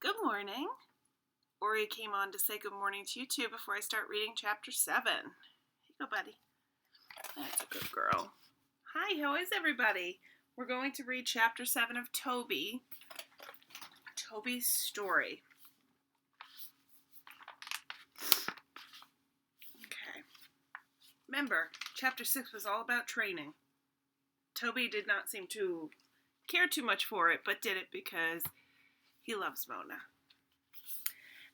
Good morning. Ori came on to say good morning to you too before I start reading chapter 7. Here you go, buddy. That's a good girl. Hi, how is everybody? We're going to read chapter 7 of Toby's story. Okay. Remember, chapter 6 was all about training. Toby did not seem to care too much for it, but did it because he loves Mona.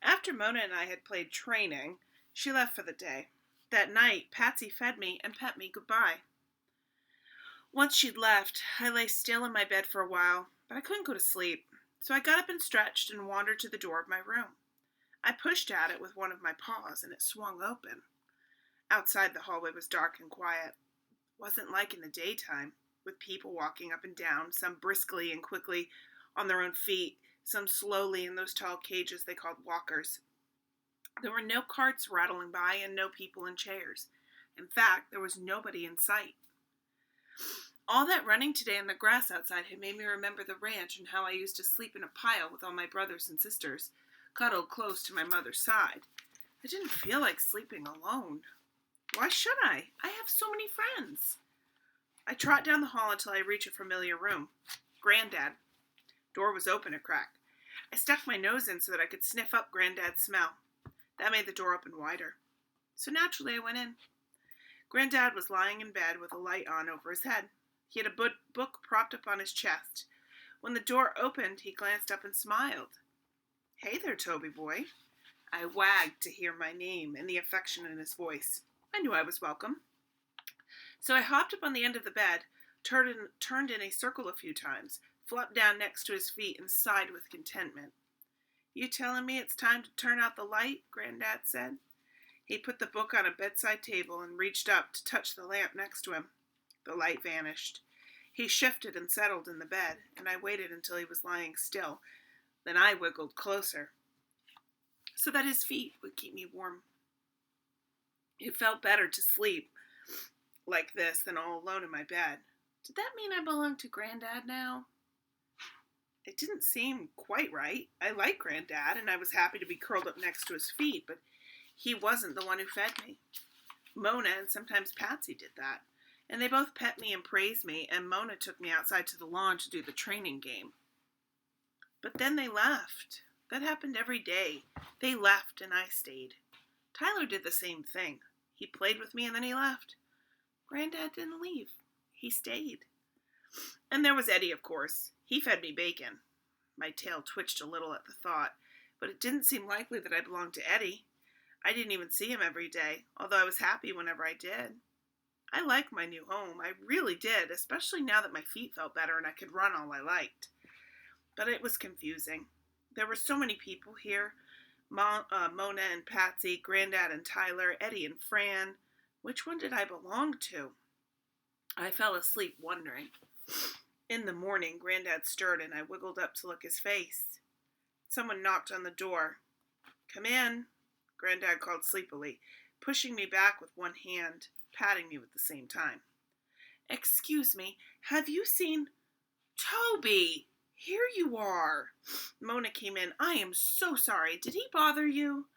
After Mona and I had played training, she left for the day. That night, Patsy fed me and pet me goodbye. Once she'd left, I lay still in my bed for a while, but I couldn't go to sleep, so I got up and stretched and wandered to the door of my room. I pushed at it with one of my paws, and it swung open. Outside, the hallway was dark and quiet. It wasn't like in the daytime, with people walking up and down, some briskly and quickly on their own feet, some slowly in those tall cages they called walkers. There were no carts rattling by and no people in chairs. In fact, there was nobody in sight. All that running today in the grass outside had made me remember the ranch and how I used to sleep in a pile with all my brothers and sisters, cuddled close to my mother's side. I didn't feel like sleeping alone. Why should I? I have so many friends. I trot down the hall until I reach a familiar room. Granddad. Door was open a crack. I stuck my nose in so that I could sniff up Granddad's smell. That made the door open wider. So naturally I went in. Granddad was lying in bed with a light on over his head. He had a book propped up on his chest. When the door opened, he glanced up and smiled. "Hey there, Toby boy." I wagged to hear my name and the affection in his voice. I knew I was welcome. So I hopped up on the end of the bed, turned in a circle a few times, flopped down next to his feet, and sighed with contentment. "You telling me it's time to turn out the light?" Granddad said. He put the book on a bedside table and reached up to touch the lamp next to him. The light vanished. He shifted and settled in the bed, and I waited until he was lying still. Then I wiggled closer, so that his feet would keep me warm. It felt better to sleep like this than all alone in my bed. Did that mean I belonged to Granddad now? It didn't seem quite right. I liked Granddad, and I was happy to be curled up next to his feet, but he wasn't the one who fed me. Mona and sometimes Patsy did that, and they both pet me and praised me, and Mona took me outside to the lawn to do the training game. But then they left. That happened every day. They left, and I stayed. Tyler did the same thing. He played with me, and then he left. Granddad didn't leave. He stayed. And there was Eddie, of course. He fed me bacon. My tail twitched a little at the thought, but it didn't seem likely that I belonged to Eddie. I didn't even see him every day, although I was happy whenever I did. I liked my new home. I really did, especially now that my feet felt better and I could run all I liked. But it was confusing. There were so many people here. Mona and Patsy, Granddad and Tyler, Eddie and Fran. Which one did I belong to? I fell asleep wondering. In the morning, Granddad stirred and I wiggled up to look his face. Someone knocked on the door. "Come in," Granddad called sleepily, pushing me back with one hand, patting me with the same time. "Excuse me, have you seen—" "Toby! Here you are!" Mona came in. "I am so sorry. Did he bother you?"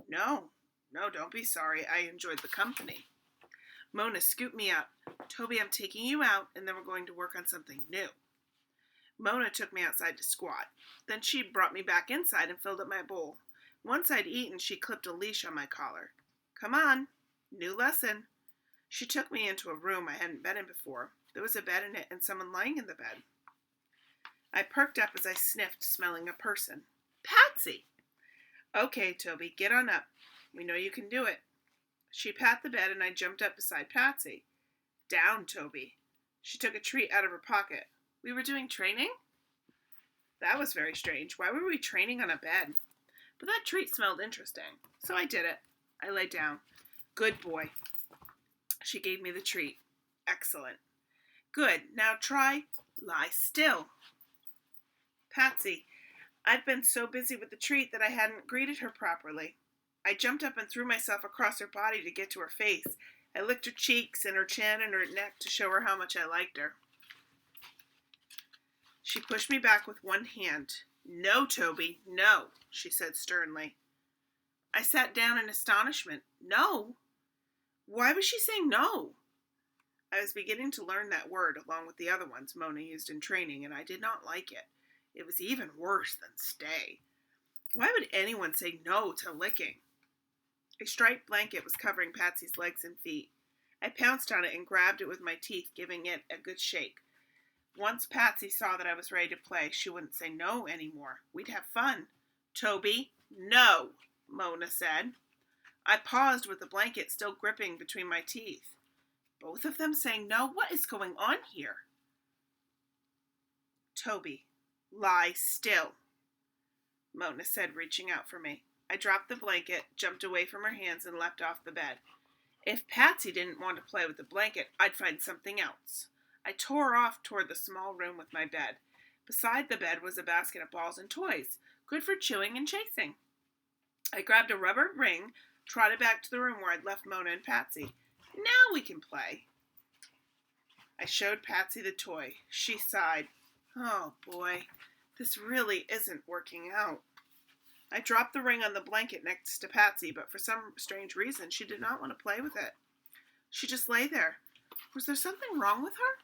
No, don't be sorry. I enjoyed the company." Mona scooped me up. "Toby, I'm taking you out, and then we're going to work on something new." Mona took me outside to squat. Then she brought me back inside and filled up my bowl. Once I'd eaten, she clipped a leash on my collar. "Come on, new lesson." She took me into a room I hadn't been in before. There was a bed in it and someone lying in the bed. I perked up as I sniffed, smelling a person. Patsy! "Okay, Toby, get on up. We know you can do it." She patted the bed and I jumped up beside Patsy. "Down, Toby." She took a treat out of her pocket. "We were doing training?" That was very strange. Why were we training on a bed? But that treat smelled interesting, so I did it. I lay down. "Good boy." She gave me the treat. "Excellent." "Good. Now try lie still." Patsy. I'd been so busy with the treat that I hadn't greeted her properly. I jumped up and threw myself across her body to get to her face. I licked her cheeks and her chin and her neck to show her how much I liked her. She pushed me back with one hand. "No, Toby, no," she said sternly. I sat down in astonishment. No? Why was she saying no? I was beginning to learn that word along with the other ones Mona used in training, and I did not like it. It was even worse than stay. Why would anyone say no to licking? A striped blanket was covering Patsy's legs and feet. I pounced on it and grabbed it with my teeth, giving it a good shake. Once Patsy saw that I was ready to play, she wouldn't say no anymore. We'd have fun. "Toby, no," Mona said. I paused with the blanket still gripping between my teeth. Both of them saying no? What is going on here? "Toby, lie still," Mona said, reaching out for me. I dropped the blanket, jumped away from her hands, and leapt off the bed. If Patsy didn't want to play with the blanket, I'd find something else. I tore off toward the small room with my bed. Beside the bed was a basket of balls and toys, good for chewing and chasing. I grabbed a rubber ring, trotted back to the room where I'd left Mona and Patsy. "Now we can play." I showed Patsy the toy. She sighed. "Oh, boy, this really isn't working out." I dropped the ring on the blanket next to Patsy, but for some strange reason, she did not want to play with it. She just lay there. Was there something wrong with her?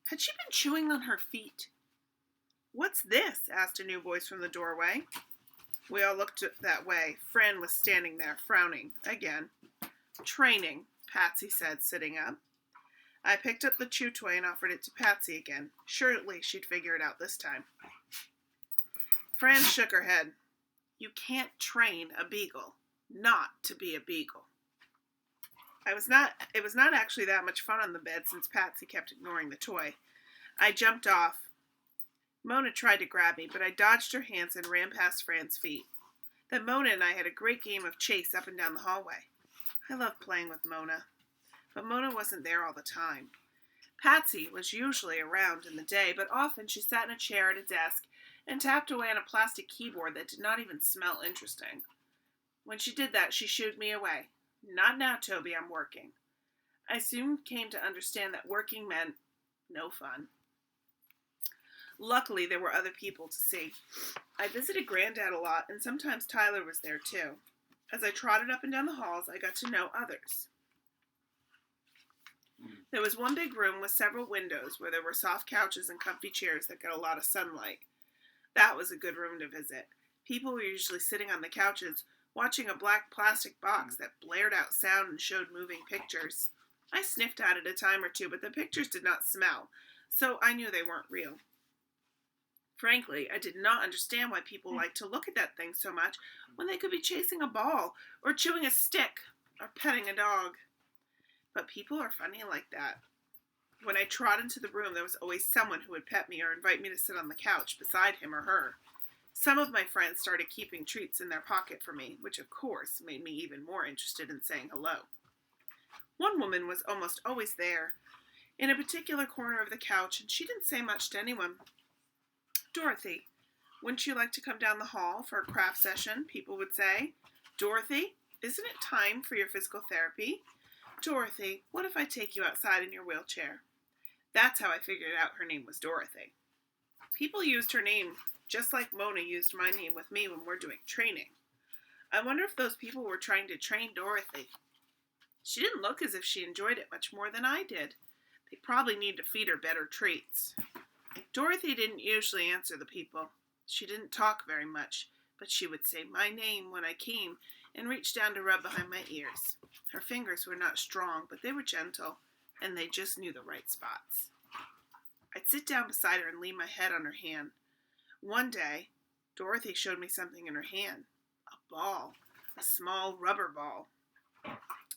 Had she been chewing on her feet? "What's this?" asked a new voice from the doorway. We all looked that way. Fran was standing there, frowning again. "Training," Patsy said, sitting up. I picked up the chew toy and offered it to Patsy again. Surely she'd figure it out this time. Fran shook her head. "You can't train a beagle not to be a beagle." It was not actually that much fun on the bed since Patsy kept ignoring the toy. I jumped off. Mona tried to grab me, but I dodged her hands and ran past Fran's feet. Then Mona and I had a great game of chase up and down the hallway. I loved playing with Mona, but Mona wasn't there all the time. Patsy was usually around in the day, but often she sat in a chair at a desk and tapped away on a plastic keyboard that did not even smell interesting. When she did that, she shooed me away. "Not now, Toby, I'm working." I soon came to understand that working meant no fun. Luckily, there were other people to see. I visited Granddad a lot, and sometimes Tyler was there too. As I trotted up and down the halls, I got to know others. There was one big room with several windows where there were soft couches and comfy chairs that got a lot of sunlight. That was a good room to visit. People were usually sitting on the couches, watching a black plastic box that blared out sound and showed moving pictures. I sniffed at it a time or two, but the pictures did not smell, so I knew they weren't real. Frankly, I did not understand why people liked to look at that thing so much when they could be chasing a ball, or chewing a stick, or petting a dog. But people are funny like that. When I trot into the room, there was always someone who would pet me or invite me to sit on the couch beside him or her. Some of my friends started keeping treats in their pocket for me, which of course made me even more interested in saying hello. One woman was almost always there, in a particular corner of the couch, and she didn't say much to anyone. "Dorothy, wouldn't you like to come down the hall for a craft session?" people would say. "Dorothy, isn't it time for your physical therapy? Dorothy, what if I take you outside in your wheelchair?" That's how I figured out her name was Dorothy. People used her name just like Mona used my name with me when we're doing training. I wonder if those people were trying to train Dorothy. She didn't look as if she enjoyed it much more than I did. They probably need to feed her better treats. Dorothy didn't usually answer the people. She didn't talk very much, but she would say my name when I came and reach down to rub behind my ears. Her fingers were not strong, but they were gentle, and they just knew the right spots. I'd sit down beside her and lean my head on her hand. One day, Dorothy showed me something in her hand. A ball. A small rubber ball.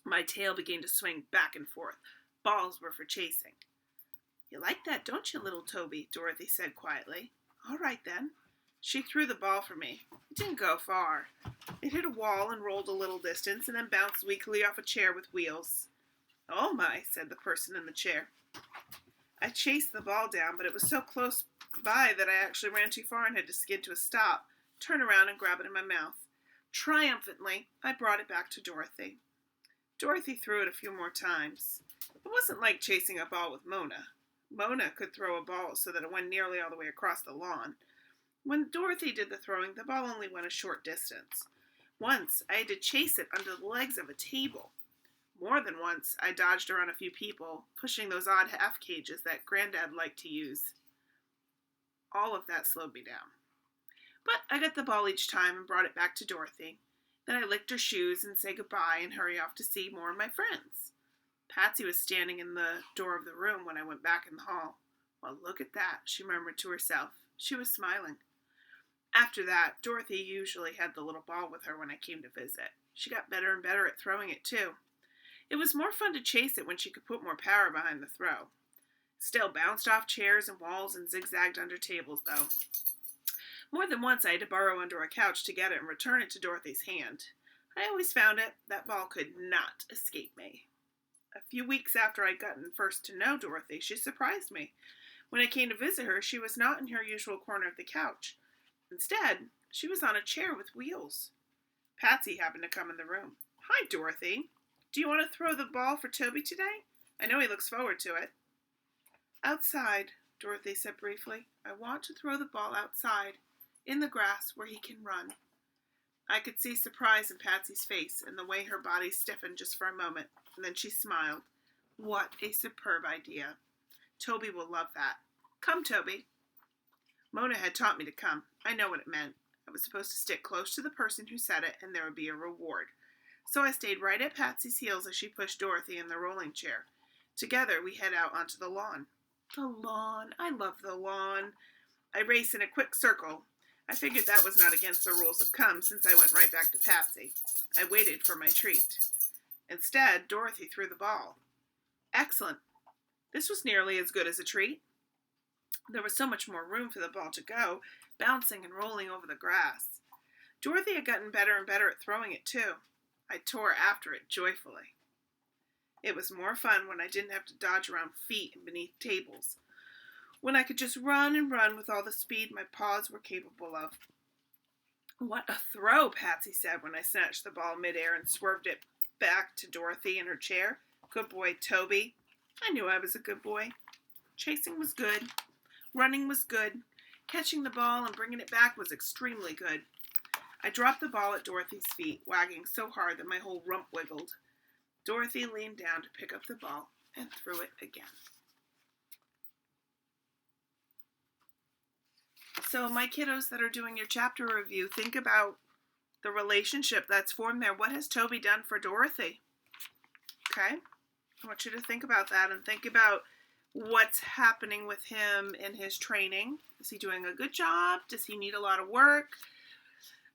My tail began to swing back and forth. Balls were for chasing. "You like that, don't you, little Toby?" Dorothy said quietly. "All right, then." She threw the ball for me. It didn't go far. It hit a wall and rolled a little distance and then bounced weakly off a chair with wheels. "Oh my," said the person in the chair. I chased the ball down, but it was so close by that I actually ran too far and had to skid to a stop, turn around and grab it in my mouth. Triumphantly, I brought it back to Dorothy. Dorothy threw it a few more times. It wasn't like chasing a ball with Mona. Mona could throw a ball so that it went nearly all the way across the lawn. When Dorothy did the throwing, the ball only went a short distance. Once, I had to chase it under the legs of a table. More than once, I dodged around a few people, pushing those odd half cages that Granddad liked to use. All of that slowed me down. But I got the ball each time and brought it back to Dorothy. Then I licked her shoes and said goodbye and hurry off to see more of my friends. Patsy was standing in the door of the room when I went back in the hall. Well, look at that, she murmured to herself. She was smiling. After that, Dorothy usually had the little ball with her when I came to visit. She got better and better at throwing it, too. It was more fun to chase it when she could put more power behind the throw. Still bounced off chairs and walls and zigzagged under tables, though. More than once I had to burrow under a couch to get it and return it to Dorothy's hand. I always found it. That ball could not escape me. A few weeks after I'd gotten first to know Dorothy, she surprised me. When I came to visit her, she was not in her usual corner of the couch. Instead, she was on a chair with wheels. Patsy happened to come in the room. Hi, Dorothy. Do you want to throw the ball for Toby today? I know he looks forward to it. Outside, Dorothy said briefly. I want to throw the ball outside, in the grass where he can run. I could see surprise in Patsy's face and the way her body stiffened just for a moment, and then she smiled. What a superb idea. Toby will love that. Come, Toby. Mona had taught me to come. I know what it meant. I was supposed to stick close to the person who said it, and there would be a reward. So I stayed right at Patsy's heels as she pushed Dorothy in the rolling chair. Together, we head out onto the lawn. The lawn. I love the lawn. I raced in a quick circle. I figured that was not against the rules of come, since I went right back to Patsy. I waited for my treat. Instead, Dorothy threw the ball. Excellent. This was nearly as good as a treat. There was so much more room for the ball to go, bouncing and rolling over the grass. Dorothy had gotten better and better at throwing it, too. I tore after it joyfully. It was more fun when I didn't have to dodge around feet and beneath tables. When I could just run and run with all the speed my paws were capable of. What a throw, Patsy said when I snatched the ball midair and swerved it back to Dorothy in her chair. Good boy, Toby. I knew I was a good boy. Chasing was good. Running was good. Catching the ball and bringing it back was extremely good. I dropped the ball at Dorothy's feet, wagging so hard that my whole rump wiggled. Dorothy leaned down to pick up the ball and threw it again. So my kiddos that are doing your chapter review, think about the relationship that's formed there. What has Toby done for Dorothy? Okay? I want you to think about that and think about what's happening with him in his training. Is he doing a good job? Does he need a lot of work?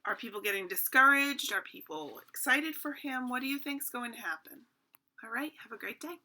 Are people getting discouraged? Are people excited for him? What do you think is going to happen? All right, have a great day.